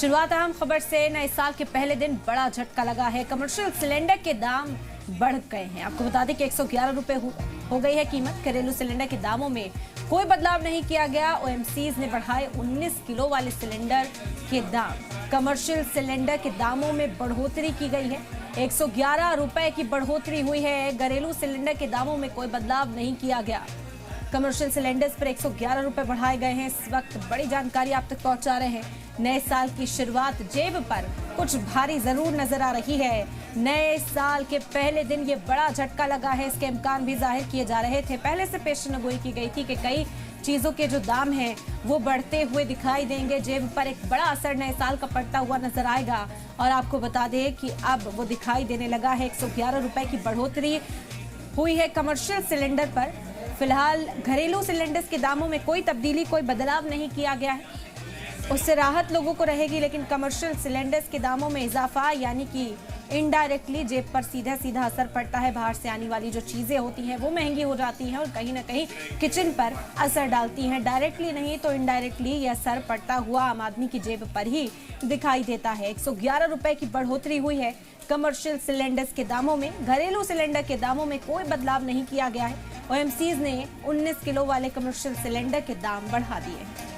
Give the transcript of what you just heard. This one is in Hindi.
शुरुआत अहम खबर से। नए साल के पहले दिन बड़ा झटका लगा है। कमर्शियल सिलेंडर के दाम बढ़ गए हैं। आपको बता दें कि 111 रुपए हो गई है कीमत। घरेलू सिलेंडर के दामों में कोई बदलाव नहीं किया गया। ओएमसीज ने बढ़ाए 19 किलो वाले सिलेंडर के दाम। कमर्शियल सिलेंडर के दामों में बढ़ोतरी की गई है। 111 रुपए की बढ़ोतरी हुई है। घरेलू सिलेंडर के दामों में कोई बदलाव नहीं किया गया। कमर्शियल सिलेंडर्स पर 111 रुपए बढ़ाए गए हैं। इस वक्त बड़ी जानकारी आप तक पहुंचा रहे हैं। नए साल की शुरुआत जेब पर कुछ भारी जरूर नजर आ रही है। नए साल के पहले दिन ये बड़ा झटका लगा है। इसके इम्कान भी जाहिर किए जा रहे थे। पहले से पेशेनगोई की गई थी कि कई चीजों के जो दाम हैं वो बढ़ते हुए दिखाई देंगे। जेब पर एक बड़ा असर नए साल का पड़ता हुआ नजर आएगा। और आपको बता दें कि अब वो दिखाई देने लगा है। 111 रुपए की बढ़ोतरी हुई है कमर्शियल सिलेंडर पर। फिलहाल घरेलू सिलेंडर्स के दामों में कोई तब्दीली, कोई बदलाव नहीं किया गया है। उससे राहत लोगों को रहेगी, लेकिन कमर्शियल सिलेंडर्स के दामों में इजाफा यानी कि इनडायरेक्टली जेब पर सीधा सीधा असर पड़ता है। बाहर से आने वाली जो चीजें होती हैं वो महंगी हो जाती हैं और कहीं ना कहीं किचन पर असर डालती हैं। डायरेक्टली नहीं तो इनडायरेक्टली ये असर पड़ता हुआ आम आदमी की जेब पर ही दिखाई देता है। 111 रुपए की बढ़ोतरी हुई है कमर्शियल सिलेंडर्स के दामों में। घरेलू सिलेंडर के दामों में कोई बदलाव नहीं किया गया है। ओएमसीज ने 19 किलो वाले कमर्शियल सिलेंडर के दाम बढ़ा दिए हैं।